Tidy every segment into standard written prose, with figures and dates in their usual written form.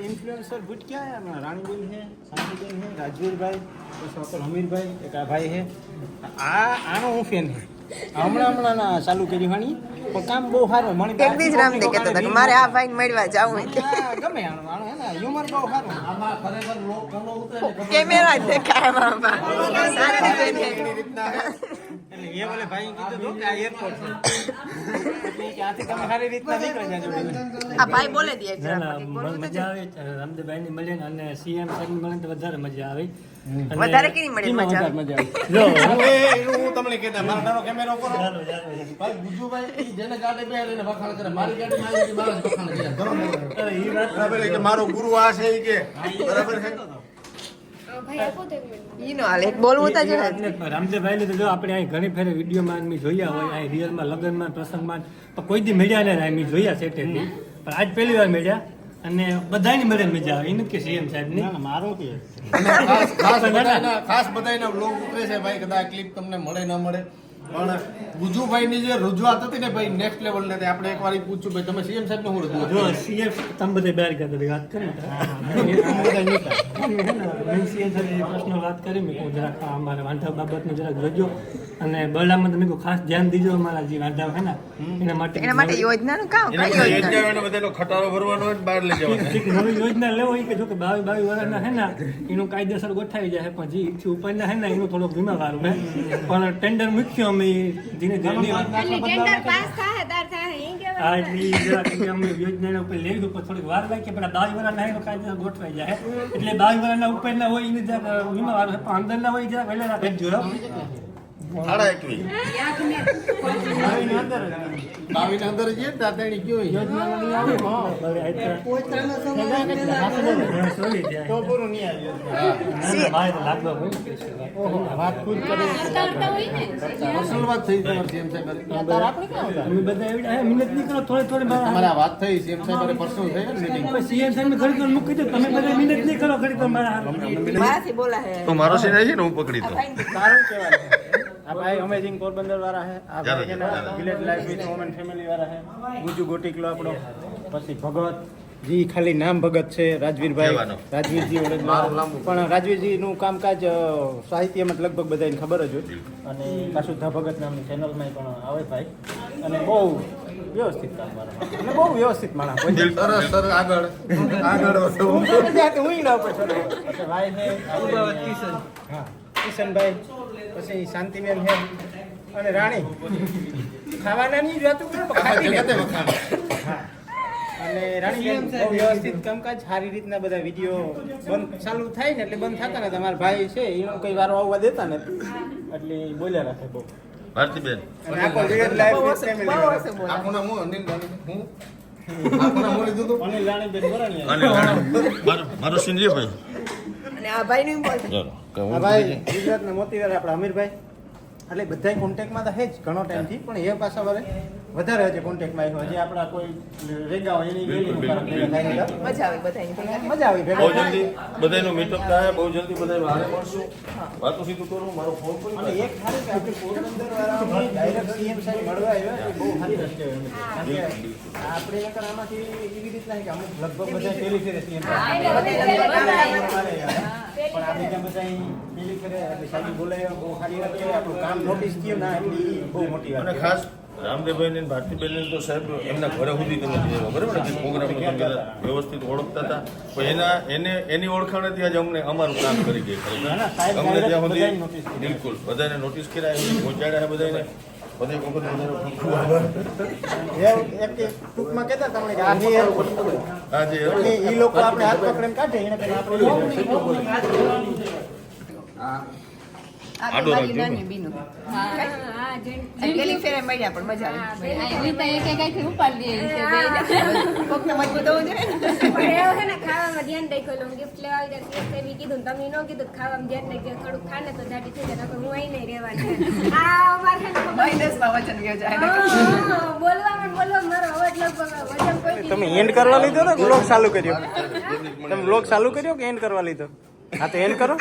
Influencer बुट क्या है अपना रानीबेन है, शांतिबेन है, राजवीर भाई, तो हमीर भाई, एक भाई है। आनो હું ફેન હે હમણાં ચાલુ કરી હાણી પણ કામ બહુ સારું મને એક દીજ રામ દે કહેતો હતો કે મારે આ ભાઈને મળવા જાવું છે ગમે આનો હે ને હ્યુમર બહુ સારું આમાં ખરેખર લોક ઘણો ઉતરે કેમેરા દેખાય બાબા સારી રીતે રીતના એટલે એ બોલે ભાઈ કીધું તો કે આ એરપોર્ટ છે એટલે ક્યાંથી તમે સારી રીતના નીકળી જાજો આ ભાઈ બોલે દે એક મજા આવે રામદેવભાઈ ની મળે અને સીએમ સાહેબ મળે તો વધારે મજા આવે વધારે કેની મળે મજા જો હું તમને કહેતા મારો નાનો કેમેરો કરો ભાઈ ગુજુભાઈ ઈ જેને ગાડી બે લઈને વખાણ કરે મારી ગાડીમાં આવી મારા જ વખાણ કર્યા બરોબર અરે ઈ વાત બરાબર કે મારો ગુરુ આ છે ઈ કે બરાબર છે ઈનો હાલ એક બોલવું તા જો રામદેવભાઈ ને તો જો આપણે અહીં ઘણી ફેરે વિડીયોમાં મેં જોયા હોય અહીં રિયલમાં લગ્નમાં પ્રસંગમાં પણ કોઈ દી મળ્યા ને મેં જોયા સેટેથી પણ આજ પહેલી વાર મળ્યા અને બધાની મળે મજા આવે એનું કે સીએમ સાહેબ ની મારો કે ખાસ બધાના વ્લોગ ઉતરે છે ભાઈ કદાચ ક્લિપ તમને મળે ન મળે પણ ગુજુભાઈની જે રજૂઆત હતી ને ભાઈ નેક્સ્ટ લેવલ ને આપણે એકવાર પૂછ્યું ભાઈ તમે સીએમ સાહેબ ને હું રજૂઆત જો સીએમ તમે બધે બહાર ગયા તો વાત કરી સીએમ સાહેબ પ્રશ્ન વાત કરી મેં કહું જરાક અમારે વાંધા બાબતને જરાક જોજો અને બરડામાં તમે ખાસ ધ્યાન દીજો અમારા જે વાંધા હોય ને એના માટે યોજનાનું કામ કઈ યોજના બધાનો ખટારો ભરવાનો હોય બહાર લઈ જવાનો નવી યોજના લેવો એ કે જો કે 22 વર્ષના હે ને એનું કાયદેસર ગોઠવી જાય પણ જે ઈચ્છે ઉપરના હે ને એનું થોડોક વીમાવાળું હે પણ ટેન્ડર મૂક્યો અમે ધીરે ધીરે હા એટલે જરાક અમે યોજના ઉપર લઈ ગયું પણ થોડીક વાર લાગી પણ 22 વર્ષના એનો કાયદેસર ગોઠવાઈ જાય એટલે 22 વર્ષના ઉપરના હોય એને જરાક વીમાવાળું પણ અંદરના હોય જરાક વહેલા રાખજો સાડા 21 અંદર જ દાતાણી કયો યોજના તો પૂરું નહીં આવ્યું વાત ખુદ કરે અસલ વાત થઈ તમારે સીએમ સાહેબ અમે બધા એવડા મહેનત નહીં કરો થોડી તમારા વાત થઈ સીએમ સાહેબ પર્સનલ થઈ ને મીટિંગ સીએમ સાહેબ ઘડી તો મૂકી દો તમે બધા મહેનત નહીં કરો ઘડી તો મારા મારાથી બોલા હે તો મારો સીન છે ને હું પકડી દઉં સારું કહેવાય આ ભાઈ અમેઝિંગ પોરબંદર વાળા હે આ ભાઈ છે ને village life with home and family વાળા હે ગુજુ ગોટીકલો આપણો પછી ભગત જી ખાલી નામ ભગત છે રાજવીરભાઈ રાજવીરજી પણ રાજવીરજી નું કામકાજ સાહિત્યમાં લગભગ બધાને ખબર જ હોય અને પાછું ધા ભગત નામની ચેનલમાં પણ આવે ભાઈ અને બહુ વ્યવસ્થિત કામ માણસ અને બહુ વ્યવસ્થિત માણસ આગળ હું ના પછી ભાઈ છે કિશન હા કિશનભાઈ પછી શાંતિબેન છે અને રાણી ખાવાના ની વાતો કરો હા અને રાણી બહુ વ્યવસ્થિત કામકાજ સારી રીતના બધા વિડીયો બંધ ચાલુ થાય ને એટલે બંધ થતા ને તમારા ભાઈ છે એનો કઈ વારો આવવા દેતા નથી એટલે બોલ્યા રાખે બહુ ભારતીબેન અને આખો વિલેજ લાઈફ વિથ ફેમિલી આખું નામ હું અનિલ હું આખું નામ લીધું હતું અનિલ રાણીબેન વરાણીયા મારો સિંધી ભાઈ અને આ ભાઈ નું બોલ આ ભાઈ ગુજરાતના મોતીવાર આપણા અમીરભાઈ એટલે બધા કોન્ટેક્ટમાં તો હે જ ઘણો ટાઈમથી પણ એ પાછા વરે વધારે હજી કોન્ટેક્ટમાં આવ્યો હજી આપણા કોઈ રેગા હોય એની ગેલી મજા આવે બધાની મજા આવી બહુ જલ્દી બધાનો મીટઅપ થાય બહુ જલ્દી બધા હારે મળશું વાતો સીધું કરું મારો ફોન પણ અને એક ખાલી કે આપણે પોરબંદર વાળા ડાયરેક્ટ સીએમ સાહેબ મળવા આવ્યા એ બહુ સારી રસ્તે આપણે નકર આમાંથી એવી રીતના કે અમુક લગભગ બધા પેલી ફેરે સીએમ પણ આપણે ત્યાં બધા પેલી ફેરે સાહેબ બોલાવ્યા બહુ સારી વાત કહેવાય આપણું કામ નોટિસ થયું ના એટલી બહુ મોટી વાત અને ખાસ રામદેવભાઈ ને ભારતીબેન તો સાહેબ એમના ઘરે સુધી તમે જોયો બરાબર ને પ્રોગ્રામ વ્યવસ્થિત ઓળખતા હતા પણ એની ઓળખાણથી આજે અમને અમારું કામ કરી ગઈ અમને ત્યાં સુધી બિલકુલ બધાને નોટિસ કર્યા પહોંચાડ્યા બધાને બધે વખત ટૂંકમાં કહેતા તમને કે આજે એ લોકો આપણે હાથ પકડીને કાઢે એને આડો નાની બીનું પેલી ફેરે મળ્યા પણ મજા આવે કોકને મજબૂત હોવું જોઈએ ખાવામાં ધ્યાન રાખેલું ગિફ્ટ લેવા કીધું તમે ન કીધું ખાવામાં ધ્યાન રાખજો થોડુંક ખાને તો જાડી થઈ જાય હું અહીં નહીં રહેવાની મહિનેશમાં વચન ગયો જાય બોલવા મારો અવાજ લગભગ વજન કોઈ તમે એન્ડ કરવા લીધો ને વ્લોગ ચાલુ કર્યો તમે વ્લોગ ચાલુ કર્યો કે એન્ડ કરવા લીધો હા તો એન્ડ કરો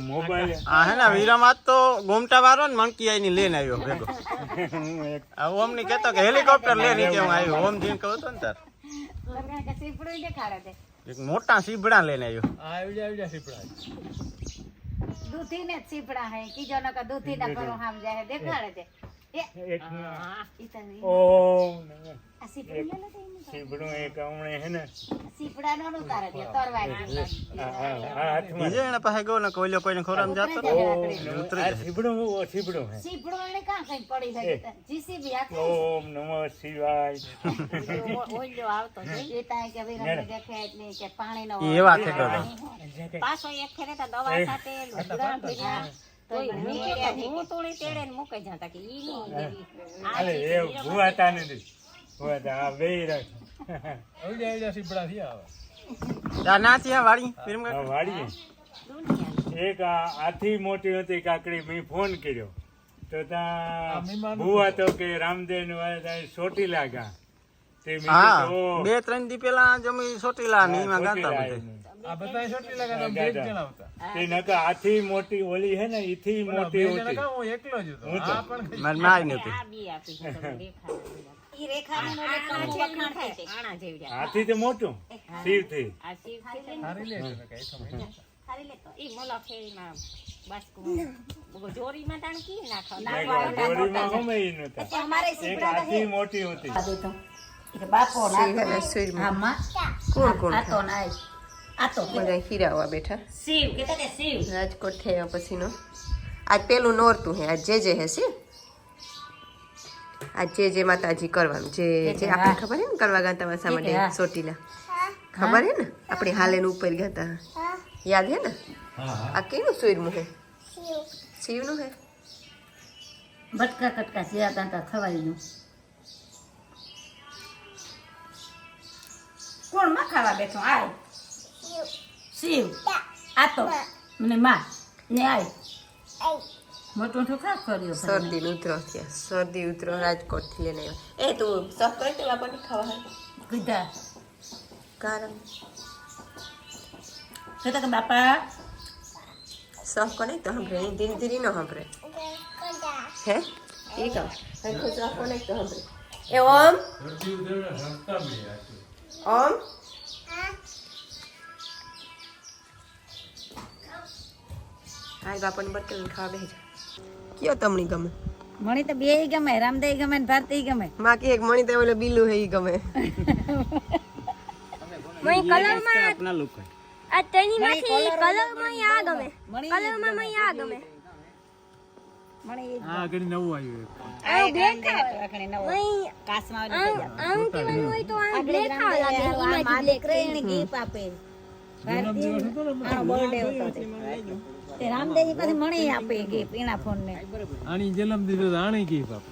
મોબાઈલ આ હે ને વિરામાં તો ગોમટા વાળો ને મંકી આઈ લઈને આવ્યો ભેગો. આ ઓમ ની કેતો કે હેલિકોપ્ટર લે નીચે હું આવ્યો. ઓમ જીન કહું તો ને તાર એક મોટા સીબડા લઈને આવ્યો. આવી જા સીપડા દૂધી ને સીપડા હે કીજો ન કે દૂધી ના કરો હામ જાય દેખાડે છે એક ઈતની ઓમ આ સીપડી લે લે સીપડું એક હમણે હે ને સીપડા નો ઉતારે દે તરવાય હાથમાં બીજે એના પાસે ગયો ને કોઈલો કોઈને ખોરામ જાતો ને ઉતરી જાય. સીપડું હે સીપડો એને કાં કઈ પડી ગઈ જીસીબી હાથે ઓમ નમઃ શિવાય ઓલ્યો આવતો એ તાય કે વિરમ દેખે એટલે કે પાણી નો ઈ એવા છે ગયો. પાછો એક ફેરે તો દવા સાથે લુગડા ભીના તોય હું તોડી તેડે ને મૂકે જાતા કે ઈ ની અરે એ ભુવાતા નથી ભુવાતા આ બેય રાખ આવી જા સીપડા થી આવે જા નાસી આ વાળી ફિલ્મ આ વાડીએ એક આથી મોટી હતી કાકડી મેં ફોન કર્યો તો ત્યાં ભુવા તો કે રામદેવ નું સોટી લાગા તે મેં હા કીધું, 2-3 દી પેલા જમી સોટીલા ની માં ગાતા બધે. આ બધા સોટી લાગા બે જણા હતા તે નકા આથી મોટી ઓલી હે ને ઈથી મોટી હતી હું એકલો જ હતો આ પણ માર માઈ નતી. આ બી આપી ઈ રેખાને નો વખાણ થાય છે આણા જેવી હાથી તો મોટું શિવ થી આ શિવ સારી લે છે કઈ સમય ખાલી લેતો ઈ મોલા ફેરીમાં બસ કો જોરીમાં તાણ કી નાખો દોરીમાં ગમે ઈ નતા અમારે એક હાથી મોટી હતી બાપો શિવ સુરમાં આમાં કોણ કોણ આ તો નાય આ તો બધા હીરાવા બેઠા. શિવ કેતા કે શિવ રાજકોટ થયા પછીનો આજ પેલું નોરતું હે આજ જે હે છે આજ જે માતાજી કરવાનું જે જે આપણે ખબર હે ને કરવા ગાતા વાસા માટે સોટીલા ખબર હે ને આપણે હાલે ઉપર ગયા હતા યાદ હે ને આ કેનું સુરમું હે શિવનું હે બટકા કટકા જ્યાં તાંતા ખવાઈ ગયું કોણ માં ખાવા બેઠો આય શિવ આ તો મને માં ને આય મોટું ઠોકા કર્યો શરદી ઉતરો થયા શરદી ઉતરો રાજકોટ થી લઈને આવ્યા એ તું સફ કરી તે બાપાને ખાવા કીધા કારણ કહેતા કે બાપા સફ કોને તો સાંભળે ધીરે ધીરે ન સાંભળે હે એ કામ સફ કોને તો સાંભળે એ ઓમ ઓમ હાલ બાપાને બટકલ ખાવા બેસજો કયો તમને ગમે મણી તો બે ગમે રામદેવ ગમે ને ભારતી ગમે માં કે એક મણી તો ઓલો બીલું હે ઈ ગમે મય કલરમાં આપના લુક આ તેનીમાંથી કલરમાં આ ગમે કલરમાં મય આ ગમે મણી આ ઘડી નવું આવ્યું આ બ્લેક આખણે નવો મય કાસમાં આમ કેવાનું હોય તો આ બ્લેક ખાવા લાગે એમાં બ્લેક એને ગીફ આપે ભારતી આનો બર્થડે હતો તે રામદેવજી પાસે મણી આપે ગીફ એના ફોન ને આની જલમ દીધો આણી કી બાપ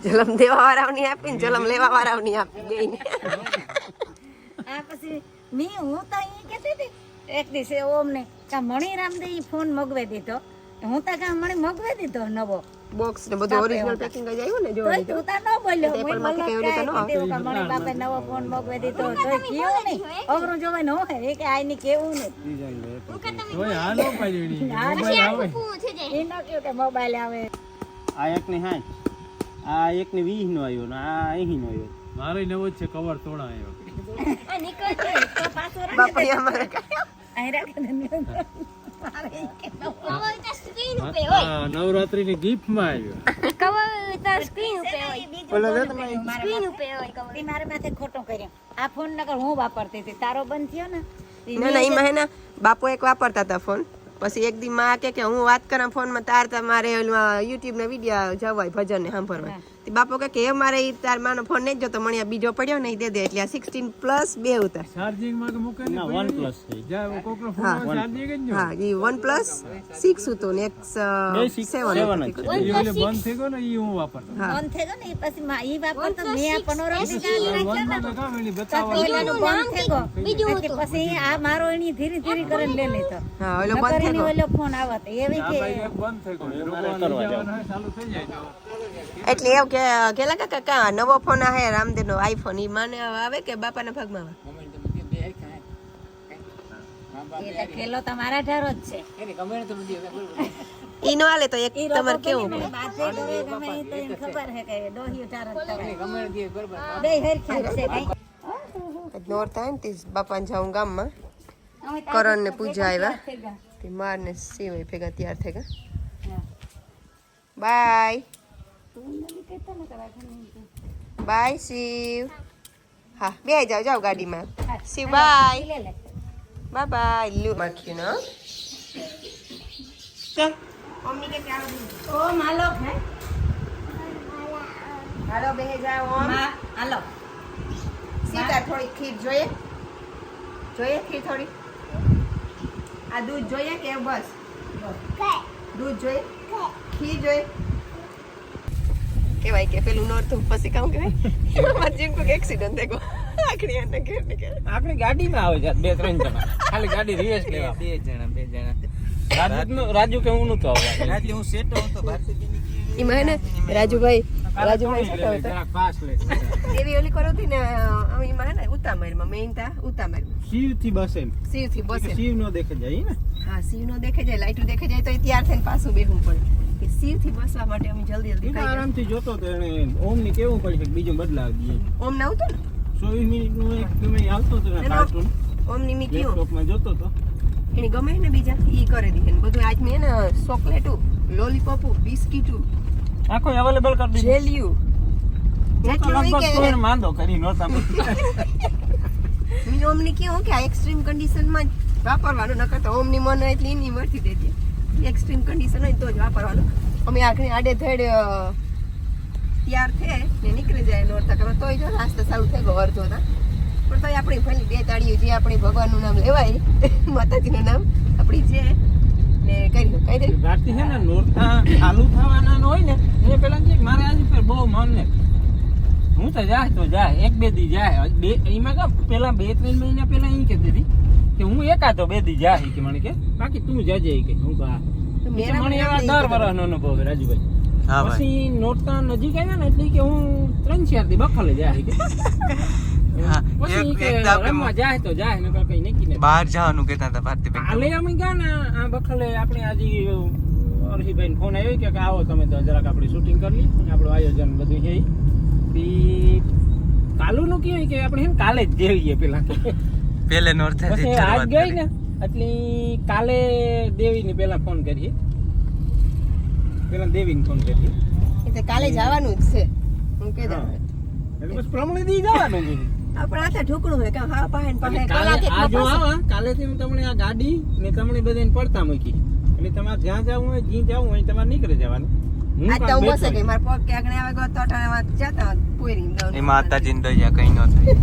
જલમ દેવા વાળાની આપી ને જલમ લેવા વાળાની આપી બેયને આ પછી હું તો અહીં કહેતી હતી એક દિવસે ઓમ ને કા મણી રામદેવ ફોન મગવે દીધો હું તો કા મણી મગવે દીધો નવો બોક્સ ને બધું ઓરિજિનલ પેકિંગ જ આવ્યું ને જોવા તોય તું તો ન બોલ્યો તે હું પણ માંથી કેવું રીતે ન આવે. કીધું કે મણી બાપે નવો ફોન મગવે દીધો તોય કીધું નહીં અવરું જોવે ન હે એ કે આઈ ની કેવું ને તોય આ નો પાડ્યો પછી આખું પૂછ જાય એ ન કહ્યું કે મોબાઈલ આવે આ એકની 60 આ એકની 20 નો આવ્યો ને આ 80 નો આવ્યો. મારે નવો જ છે કવર તોડા આવ્યો આ નીકળ તો પાછો બાપા અમારે અહીં રાખે ને કવર તો સ્ક્રીન ઉપર હોય નવરાત્રી ની ગિફ્ટ માં આવ્યો કવર તો સ્ક્રીન ઉપર હોય બોલો રે તમે સ્ક્રીન ઉપર હોય કવર તે મારે માથે ખોટું કર્યું આ ફોન નકર હું વાપરતી હતી તારો બંધ થયો ને ના ના એમાં હે ને બાપુ એક વાપરતા હતા ફોન પછી એક દી માં કે હું વાત કરા ફોનમાં તાર તમારે યુટ્યુબ ના વિડીયો જવાય ભજન ને સાંભળવા તે બાપુ કે મારે ઈ તાર માનો ફોન નહીં જોતો મને આ બીજો પડ્યો નહીં દે દે એટલે આ 16+ 2 ઉતાર ચાર્જિંગ માં કે મૂકે ને ના OnePlus છે. જા કોકનો ફોન હા. ચાર્જિંગ જ ન હા ઈ OnePlus 6 હતું ને એક 7 7 જ છે. એ ઓલે બંધ થઈ ગયો ને ઈ હું વાપરતો બંધ થઈ ગયો ને એ પછી ઈ વાપરતો મેં આ પનોરમા ચાલુ રાખ્યો ને વનમાં કામ એની તો બતાવો પેલાનું બંધ થઈ ગયો બીજું એટલે પછી આ મારો એની ધીરે ધીરે કરીને લે લેતો હા ઓલો નકર બંધ થઈ એની ગયો ઓલો ફોન આવત એવી આ કે ભાઈ એક બંધ થઈ ગયો મારે રોકવાનું કરવા જવાનું હોય, ચાલુ થઈ જાય તો એટલે એવું કે કેલા કાકા નવો ફોન આવે રામદેવ નો આઈફોન ઈ માને આવે કે બાપાના ભાગમાં આવે એ તો ખેલો તમારા ઢારો જ છે ઈ નો હાલે તો એક ઈ તમારે રોબો કેવું બોલીને બાધે ડરે ગમે ઈ તો એને ખબર છે કે ડોહી ઢારો જ તમારે. બેય હરખી જ છે કાંઈ. નોરતા ને તે બાપાને જાઉં ગામમાં કરણ ને પૂજા આવ્યા તે માર ને સિવાય ભેગા તૈયાર થઈ ગયા બાય બાય શિવ હા બે જાઓ ગાડીમાં શિવ બાય લે લે. બાય બાય લ્યુ બાકી ના ચાલ મમ્મી કે ચાલો ઓ માલો હે હાલો બે જાઓ ઓમ માં હાલો. સીતા થોડી ખીર જોઈએ ખીર થોડી આ દૂધ જોઈએ કે બસ દૂધ જોઈએ ખીર જોઈએ કેવાય કે પેલું નોરતું પછી કામ કહેવાય મારા જીમ કોઈ એક્સિડન્ટ દેખો આખડી આને ઘેર ને ઘેર આપણી ગાડીમાં આવે છે 2-3 જણા ખાલી ગાડી રિવેસ લેવા બે જણા રાજુ કે હું નતો આવવા રાજુ હું સેટો હતો એમાં હે ને રાજુભાઈ શું કહે જરા પાસ લે એવી ઓલી કરો હતી ને એમાં હે ને ઉતામરમાં મેઇન તા ઉતામરમાં શિવ થી બસ એમ શિવ થી બસ એમ. શિવ નો દેખે જાય ને હા શિવ નો દેખે જાય લાઈટો દેખે જાય તો એ તૈયાર થઈને પાછું બેહવું પડે કે શિવ થી બસવા માટે અમે જલ્દી એ તો કરી આરામથી જોતો તો એને ઓમ ની કેવું પડે છે કે બીજું બદલાવી દઈએ ઓમ ના આવતો ને 24 મિનિટ નું એક ગમે એ આવતો હતો ને એનો કાર્ટૂન ઓમ ની મી કયું લેપટોપમાં જોતો તો એને ગમે ને બીજા ઈ કરી દે ને બધું આજ મેં ને ચોકલેટું લોલીપોપું બિસ્કીટું આખો અવેલેબલ કરી દીધું જેલિયું જેટલું હોય લગભગ કે કોઈને માંદો કરી નહોતા મી ઓમ ની કેવું કે આ એક્સ્ટ્રીમ કન્ડિશન માં જ વાપરવાનું નકર તો ઓમ ની મન હોય એટલે એની મરજી દેજે એક્સ્ટ્રીમ કન્ડિશન હોય તો જ વાપરવાનું અમે આખરી આડે ધડ તૈયાર થયે ને નીકળી જાય નોરતા કરવા તોય જો નાસ્તો ચાલુ થઈ ગયો અડધો ના પણ તોય આપણી ભલી બે તાળીઓ જે આપણે ભગવાનનું નામ લેવાય માતાજીનું નામ આપણી જે ને કર્યું કઈ દે રાતથી છે ને નોરતા ચાલુ થવાના હોય ને એ પેલા કે મારે આજે પર બહુ મન ને હું તો જાય 1-2 દી જાય એમાં કે પેલા 2-3 મહિના પેલા એ કહેતી હતી કે હું એકાદો 2 દી જાય કે મને કે બાકી તું જજે કે હું તો મેરા મને એવા 10 વર્ષનો અનુભવ છે રાજુભાઈ પછી નોરતા નજીક આવ્યા ને એટલે કે હું 3-4 દી બખલે જાય કે પછી કે રમવા જાય તો જાય નકર કઈ નક્કી નથી બહાર જવાનું કહેતા હતા ભારતીબેન કાલે અમે ગયા ને આ બખલે આપણે આજે અરહીભાઈ ફોન આવ્યો કે આવો તમે તો જરાક આપણી શૂટિંગ કરી લઈએ આપણું આયોજન બધું છે કાલુનું કેવું કે આપણે છે ને કાલે જ જઈએ પેલા પેલે નોરથે પછી આજ ગઈ ને એટલે કાલે દેવીને પેલા ફોન કરીએ પેલા દેવીને ફોન કરીએ એટલે કાલે જવાનું જ છે હું કહી દઉં એટલે બસ પ્રમાણે દી જવાનું છે આપણે હાથે ઢોકળું હોય કે હા પાહે પાહે કાલે કલાક આ જો એટલો આવા કાલેથી હું તમને આ ગાડી ને તમને બધાને પડતા મૂકી એટલે તમારે જ્યાં જવું હોય જ્યાં જવું હોય તમારે નીકળી જવાનું હું આજ તો કાલ હું બેઠો બસે ગઈ મારા પગ કે આગળ આવે ગયો તો અટાણે વાત જતા પોઈરી એ માતાજીને દયા કઈ ન થાય